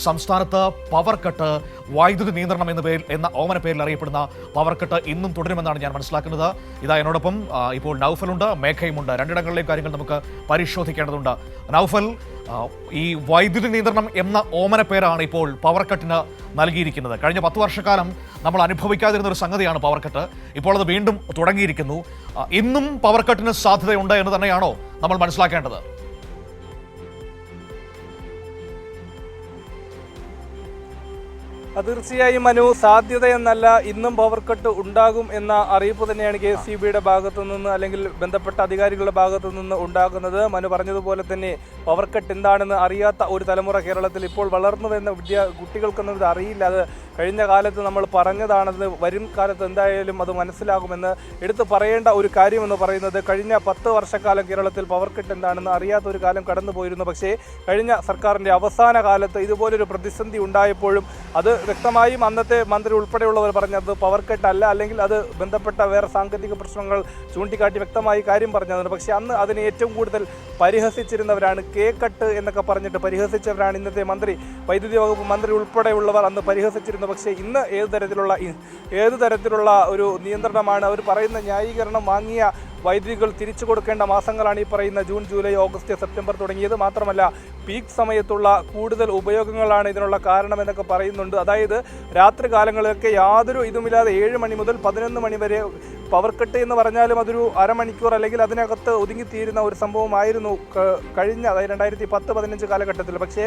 സംസ്ഥാനത്ത് power cut, വൈദ്യുതി നിയന്ത്രണം എന്ന ഓമന പേരിൽ അറിയപ്പെടുന്ന പവർ കട്ട് ഇന്നും തുടരുമെന്നാണ് ഞാൻ മനസ്സിലാക്കുന്നത്. ഇതാ എന്നോടൊപ്പം ഇപ്പോൾ നൗഫലുണ്ട്, മേഘയുമുണ്ട്. രണ്ടിടങ്ങളിലെയും കാര്യങ്ങൾ നമുക്ക് പരിശോധിക്കേണ്ടതുണ്ട്. നൗഫൽ, ഈ വൈദ്യുതി നിയന്ത്രണം എന്ന ഓമന പേരാണ് ഇപ്പോൾ പവർ കട്ടിന് നൽകിയിരിക്കുന്നത്. കഴിഞ്ഞ 10 വർഷക്കാലം നമ്മൾ അനുഭവിക്കാതിരുന്ന ഒരു സംഗതിയാണ് പവർ കട്ട്. ഇപ്പോൾ അത് വീണ്ടും തുടങ്ങിയിരിക്കുന്നു. ഇന്നും പവർ കട്ടിന് സാധ്യതയുണ്ട് എന്ന് തന്നെയാണോ നമ്മൾ മനസ്സിലാക്കേണ്ടത്? തീർച്ചയായും മനു, സാധ്യതയെന്നല്ല, ഇന്നും പവർ കട്ട് ഉണ്ടാകും എന്ന അറിയിപ്പ് തന്നെയാണ് KSEBയുടെ ഭാഗത്തു നിന്ന് അല്ലെങ്കിൽ ബന്ധപ്പെട്ട അധികാരികളുടെ ഭാഗത്തു നിന്ന് ഉണ്ടാകുന്നത്. മനു പറഞ്ഞതുപോലെ തന്നെ പവർ കട്ട് എന്താണെന്ന് അറിയാത്ത ഒരു തലമുറ കേരളത്തിൽ ഇപ്പോൾ വളർന്നു വരുന്ന കുട്ടികൾക്കൊന്നും ഇത് അറിയില്ല. അത് കഴിഞ്ഞ കാലത്ത് നമ്മൾ പറഞ്ഞതാണത്. വരും കാലത്ത് എന്തായാലും അത് മനസ്സിലാകുമെന്ന് എടുത്തു പറയേണ്ട ഒരു കാര്യമെന്ന് പറയുന്നത്, കഴിഞ്ഞ 10 വർഷക്കാലം കേരളത്തിൽ പവർ കട്ട് എന്താണെന്ന് അറിയാത്ത ഒരു കാലം കടന്നു പോയിരുന്നു. പക്ഷേ കഴിഞ്ഞ സർക്കാരിൻ്റെ അവസാന കാലത്ത് ഇതുപോലൊരു പ്രതിസന്ധി ഉണ്ടായപ്പോഴും അത് വ്യക്തമായും അന്നത്തെ മന്ത്രി ഉൾപ്പെടെയുള്ളവർ പറഞ്ഞത് പവർ കട്ട് അല്ല, അല്ലെങ്കിൽ അത് ബന്ധപ്പെട്ട വേറെ സാങ്കേതിക പ്രശ്നങ്ങൾ ചൂണ്ടിക്കാട്ടി വ്യക്തമായി കാര്യം പറഞ്ഞതാണ്. പക്ഷേ അന്ന് അതിനെ ഏറ്റവും കൂടുതൽ പരിഹസിച്ചിരുന്നവരാണ്. കട്ട് എന്നൊക്കെ പറഞ്ഞിട്ട് പരിഹസിച്ചവരാണ് ഇന്നത്തെ മന്ത്രി, വൈദ്യുതി വകുപ്പ് മന്ത്രി ഉൾപ്പെടെയുള്ളവർ അന്ന് പരിഹസിച്ചിരുന്നു. പക്ഷേ ഇന്ന് ഏത് തരത്തിലുള്ള ഒരു നിയന്ത്രണമാണ് അവർ പറയുന്ന ന്യായീകരണം? വാങ്ങിയ വൈദ്യുതികൾ തിരിച്ചു കൊടുക്കേണ്ട മാസങ്ങളാണ് ഈ പറയുന്ന ജൂൺ, ജൂലൈ, ഓഗസ്റ്റ്, സെപ്റ്റംബർ തുടങ്ങിയത്. മാത്രമല്ല പീക്ക് സമയത്തുള്ള കൂടുതൽ ഉപയോഗങ്ങളാണ് ഇതിനുള്ള കാരണമെന്നൊക്കെ പറയുന്നുണ്ട്. അതായത് രാത്രി കാലങ്ങളിലൊക്കെ യാതൊരു ഇതുമില്ലാതെ 7 മണി മുതൽ 11 മണി വരെ പവർ കട്ട് എന്ന് പറഞ്ഞാലും അതൊരു അരമണിക്കൂർ അല്ലെങ്കിൽ അതിനകത്ത് ഒതുങ്ങിത്തീരുന്ന ഒരു സംഭവമായിരുന്നു കഴിഞ്ഞ, അതായത് 2010-15 കാലഘട്ടത്തിൽ. പക്ഷേ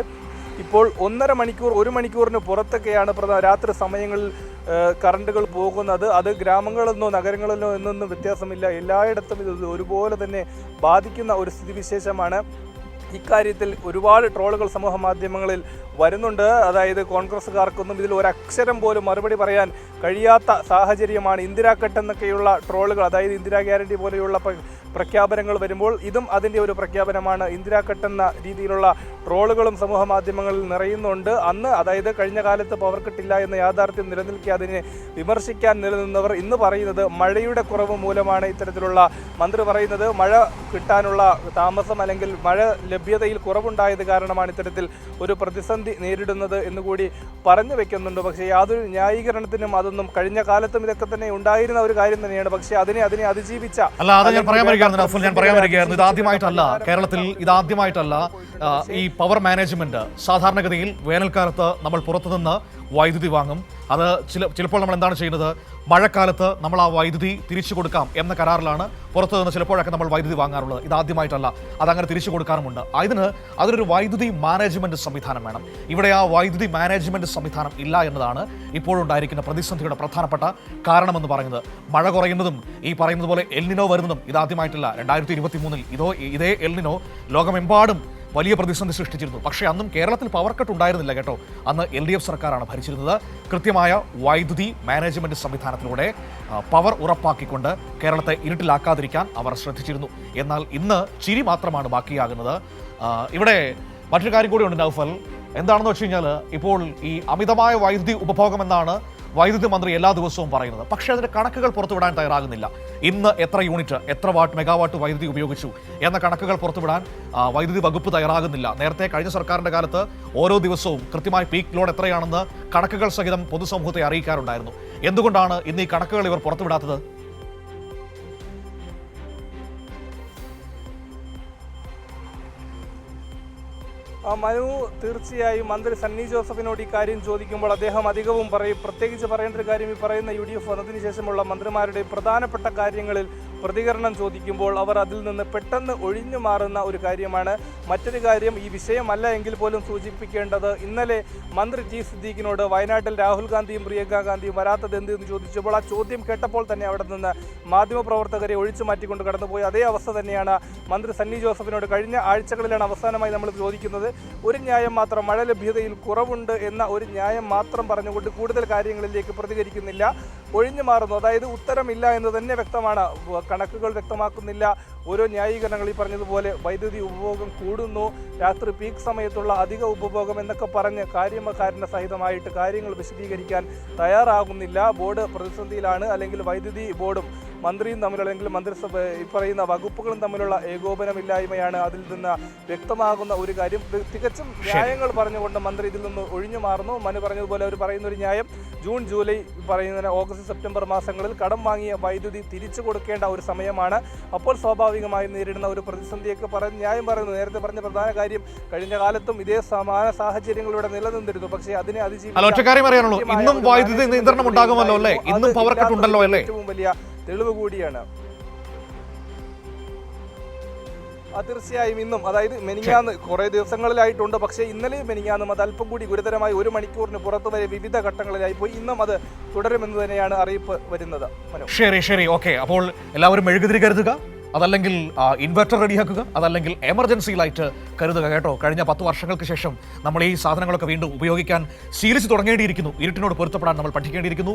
ഇപ്പോൾ 1.5 മണിക്കൂർ, 1 മണിക്കൂറിന് പുറത്തൊക്കെയാണ് രാത്രി സമയങ്ങളിൽ കറണ്ടുകൾ പോകുന്നത്. അത് ഗ്രാമങ്ങളിലെന്നോ നഗരങ്ങളിലെന്നോ എന്നൊന്നും വ്യത്യാസമില്ല, എല്ലായിടത്തും ഇത് ഒരുപോലെ തന്നെ ബാധിക്കുന്ന ഒരു സ്ഥിതിവിശേഷമാണ്. ഇക്കാര്യത്തിൽ ഒരുപാട് ട്രോളുകൾ സമൂഹ മാധ്യമങ്ങളിൽ വരുന്നുണ്ട്. അതായത് കോൺഗ്രസ്സുകാർക്കൊന്നും ഇതിൽ ഒരക്ഷരം പോലും മറുപടി പറയാൻ കഴിയാത്ത സാഹചര്യമാണ്. ഇന്ദിരാ കട്ട് എന്നൊക്കെയുള്ള ട്രോളുകൾ, അതായത് ഇന്ദിരാ ഗ്യാരണ്ടി പോലെയുള്ള പ്രഖ്യാപനങ്ങൾ വരുമ്പോൾ ഇതും അതിൻ്റെ ഒരു പ്രഖ്യാപനമാണ്. ഇന്ദിരാ കട്ട് എന്ന രീതിയിലുള്ള ട്രോളുകളും സമൂഹ മാധ്യമങ്ങളിൽ നിറയുന്നുണ്ട്. അന്ന്, അതായത് കഴിഞ്ഞ കാലത്ത് പവർ കട്ടില്ല എന്ന യാഥാർത്ഥ്യം നിലനിൽക്കെ അതിനെ വിമർശിക്കാൻ നിലനിന്നവർ ഇന്ന് പറയുന്നത് മഴയുടെ കുറവ് മൂലമാണ് ഇത്തരത്തിലുള്ള, മന്ത്രി പറയുന്നത് മഴ കിട്ടാനുള്ള താമസം അല്ലെങ്കിൽ മഴ ലഭ്യതയിൽ കുറവുണ്ടായത് കാരണമാണ് ഇത്തരത്തിൽ ഒരു പ്രതിസന്ധി നേരിടുന്നത് എന്നുകൂടി പറഞ്ഞു വെക്കുന്നുണ്ട്. പക്ഷേ യാതൊരു ന്യായീകരണത്തിനും അതൊന്നും, കഴിഞ്ഞ കാലത്തും ഇതൊക്കെ തന്നെ ഉണ്ടായിരുന്ന ഒരു കാര്യം തന്നെയാണ്. പക്ഷേ അതിനെ അതിജീവിച്ച ഞാൻ പറയാൻ വരികയായിരുന്നു, ഇതാദ്യമായിട്ടല്ല കേരളത്തിൽ, ഇതാദ്യമായിട്ടല്ല ഈ പവർ മാനേജ്മെന്റ്. സാധാരണഗതിയിൽ വേനൽക്കാലത്ത് നമ്മൾ പുറത്തുനിന്ന് വൈദ്യുതി വാങ്ങും. അത് ചിലപ്പോൾ നമ്മൾ എന്താണ് ചെയ്യുന്നത്, മഴക്കാലത്ത് നമ്മൾ ആ വൈദ്യുതി തിരിച്ചു കൊടുക്കാം എന്ന കരാറിലാണ് പുറത്തു നിന്ന് ചിലപ്പോഴൊക്കെ നമ്മൾ വൈദ്യുതി വാങ്ങാറുള്ളത്. ഇതാദ്യമായിട്ടല്ല, അതങ്ങനെ തിരിച്ചു കൊടുക്കാറുമുണ്ട്. അതിനൊരു വൈദ്യുതി മാനേജ്മെന്റ് സംവിധാനം വേണം. ഇവിടെ ആ വൈദ്യുതി മാനേജ്മെന്റ് സംവിധാനം ഇല്ല എന്നതാണ് ഇപ്പോഴുണ്ടായിരിക്കുന്ന പ്രതിസന്ധിയുടെ പ്രധാനപ്പെട്ട കാരണമെന്ന് പറയുന്നത്. മഴ കുറയുന്നതും ഈ പറയുന്നത് പോലെ എൽനിനോ വരുന്നതും ഇതാദ്യമായിട്ടില്ല. 2023 ഇതേ എൽനിനോ ലോകമെമ്പാടും വലിയ പ്രതിസന്ധി സൃഷ്ടിച്ചിരുന്നു. പക്ഷേ അന്നും കേരളത്തിൽ പവർ കട്ട് ഉണ്ടായിരുന്നില്ല കേട്ടോ. അന്ന് LDF സർക്കാരാണ് ഭരിച്ചിരുന്നത്. കൃത്യമായ വൈദ്യുതി മാനേജ്മെന്റ് സംവിധാനത്തിലൂടെ പവർ ഉറപ്പാക്കിക്കൊണ്ട് കേരളത്തെ ഇരുട്ടിലാക്കാതിരിക്കാൻ അവർ ശ്രദ്ധിച്ചിരുന്നു. എന്നാൽ ഇന്ന് ചിരി മാത്രമാണ് ബാക്കിയാകുന്നത്. ഇവിടെ മറ്റൊരു കാര്യം കൂടിയുണ്ട് നൗഫൽ. എന്താണെന്ന് വെച്ച് കഴിഞ്ഞാൽ, ഇപ്പോൾ ഈ അമിതമായ വൈദ്യുതി ഉപഭോഗം എന്നാണ് വൈദ്യുതി മന്ത്രി എല്ലാ ദിവസവും പറയുന്നത്. പക്ഷേ അതിന്റെ കണക്കുകൾ പുറത്തുവിടാൻ തയ്യാറാകുന്നില്ല. ഇന്ന് എത്ര യൂണിറ്റ്, എത്ര മെഗാവാട്ട് വൈദ്യുതി ഉപയോഗിച്ചു എന്ന കണക്കുകൾ പുറത്തുവിടാൻ വൈദ്യുതി വകുപ്പ് തയ്യാറാകുന്നില്ല. നേരത്തെ കഴിഞ്ഞ സർക്കാരിന്റെ കാലത്ത് ഓരോ ദിവസവും കൃത്യമായി പീക്ക് ലോഡ് എത്രയാണെന്ന് കണക്കുകൾ സഹിതം പൊതുസമൂഹത്തെ അറിയിക്കാറുണ്ടായിരുന്നു. എന്തുകൊണ്ടാണ് ഇന്ന് ഈ കണക്കുകൾ ഇവർ പുറത്തുവിടാത്തത്? മനു, തീർച്ചയായും മന്ത്രി സണ്ണി ജോസഫിനോട് ഈ കാര്യം ചോദിക്കുമ്പോൾ അദ്ദേഹം അധികവും പ്രത്യേകിച്ച് പറയേണ്ട ഒരു കാര്യം, ഈ പറയുന്ന UDF വന്നതിന് ശേഷമുള്ള മന്ത്രിമാരുടെ പ്രധാനപ്പെട്ട കാര്യങ്ങളിൽ പ്രതികരണം ചോദിക്കുമ്പോൾ അവർ അതിൽ നിന്ന് പെട്ടെന്ന് ഒഴിഞ്ഞു മാറുന്ന ഒരു കാര്യമാണ്. മറ്റൊരു കാര്യം, ഈ വിഷയമല്ല എങ്കിൽ പോലും സൂചിപ്പിക്കേണ്ടത്, ഇന്നലെ മന്ത്രി T സിദ്ദീഖിനോട് വയനാട്ടിൽ രാഹുൽ ഗാന്ധിയും പ്രിയങ്ക ഗാന്ധിയും വരാത്തത് എന്തെന്ന് ചോദിച്ചപ്പോൾ ആ ചോദ്യം കേട്ടപ്പോൾ തന്നെ അവിടെ നിന്ന് മാധ്യമപ്രവർത്തകരെ ഒഴിച്ചു മാറ്റിക്കൊണ്ട് കടന്നുപോയി. അതേ അവസ്ഥ തന്നെയാണ് മന്ത്രി സണ്ണി ജോസഫിനോട് കഴിഞ്ഞ ആഴ്ചകളിലാണ് അവസാനമായി നമ്മൾ ചോദിക്കുന്നത്. ഒരു ന്യായം മാത്രം, മഴ ലഭ്യതയിൽ കുറവുണ്ട് എന്ന ഒരു ന്യായം മാത്രം പറഞ്ഞുകൊണ്ട് കൂടുതൽ കാര്യങ്ങളിലേക്ക് പ്രതികരിക്കുന്നില്ല, ഒഴിഞ്ഞു മാറുന്നു. അതായത് ഉത്തരമില്ല എന്ന് തന്നെ വ്യക്തമാണ്, കണക്കുകൾ വ്യക്തമാക്കുന്നില്ല. ഓരോ ന്യായീകരണങ്ങൾ ഈ പറഞ്ഞതുപോലെ വൈദ്യുതി ഉപഭോഗം കൂടുന്നു, രാത്രി പീക്ക് സമയത്തുള്ള അധിക ഉപഭോഗം എന്നൊക്കെ പറഞ്ഞ് കാര്യകാരണ സഹിതമായിട്ട് കാര്യങ്ങൾ വിശദീകരിക്കാൻ തയ്യാറാകുന്നില്ല. ബോർഡ് പ്രതിസന്ധിയിലാണ്, അല്ലെങ്കിൽ വൈദ്യുതി ബോർഡും മന്ത്രിയും തമ്മിലുള്ള അല്ലെങ്കിൽ മന്ത്രിസഭ ഈ പറയുന്ന വകുപ്പുകളും തമ്മിലുള്ള ഏകോപനമില്ലായ്മയാണ് അതിൽ നിന്ന് വ്യക്തമാകുന്ന ഒരു കാര്യം. തികച്ചും ന്യായങ്ങൾ പറഞ്ഞുകൊണ്ട് മന്ത്രി ഇതിൽ നിന്ന് ഒഴിഞ്ഞു മാറുന്നു. മനു പറഞ്ഞതുപോലെ അവർ പറയുന്ന ഒരു ന്യായം ജൂൺ ജൂലൈ പറയുന്നതിന് ഓഗസ്റ്റ് സെപ്റ്റംബർ മാസങ്ങളിൽ കടം വാങ്ങിയ വൈദ്യുതി തിരിച്ചു കൊടുക്കേണ്ട ഒരു സമയമാണ്. അപ്പോൾ സ്വാഭാവികമായും നേരിടുന്ന ഒരു പ്രതിസന്ധിയൊക്കെ ന്യായം പറയുന്നു. നേരത്തെ പറഞ്ഞ പ്രധാന കാര്യം കഴിഞ്ഞ കാലത്തും ഇതേ സമാന സാഹചര്യങ്ങളിലൂടെ നിലനിന്നിരുന്നു. പക്ഷേ അതിനെ ഇന്നും വൈദ്യുതി നിയന്ത്രണം ഉണ്ടാകുമല്ലോ അല്ലേ? ഇന്നും പവർ കട്ട് ഉണ്ടല്ലോ അല്ലേ? ഏറ്റവും വലിയ തെളിവ് കൂടിയാണ്. തീർച്ചയായും ഇന്നും, അതായത് മെനിങ്ങാന്ന് കുറെ ദിവസങ്ങളിലായിട്ടുണ്ട്. പക്ഷേ ഇന്നലെയും മെനിങ്ങാന്നും അത് അല്പം കൂടി ഗുരുതരമായി 1 മണിക്കൂറിന് പുറത്തു വരെ വിവിധ ഘട്ടങ്ങളിലായി പോയി. ഇന്നും അത് തുടരുമെന്ന് തന്നെയാണ് അറിയിപ്പ് വരുന്നത്. ശരി ഓക്കെ. അപ്പോൾ എല്ലാവരും മെഴുകുതിരി കരുതുക, അതല്ലെങ്കിൽ ഇൻവെർട്ടർ റെഡിയാക്കുക, അതല്ലെങ്കിൽ എമർജൻസി ലൈറ്റ് കരുതുക കേട്ടോ. കഴിഞ്ഞ 10 വർഷങ്ങൾക്ക് ശേഷം നമ്മൾ ഈ സാധനങ്ങളൊക്കെ വീണ്ടും ഉപയോഗിക്കാൻ ശീലിച്ചു തുടങ്ങേണ്ടിയിരിക്കുന്നു. ഇരുട്ടിനോട് പൊരുത്തപ്പെടാൻ നമ്മൾ പഠിക്കേണ്ടിയിരിക്കുന്നു.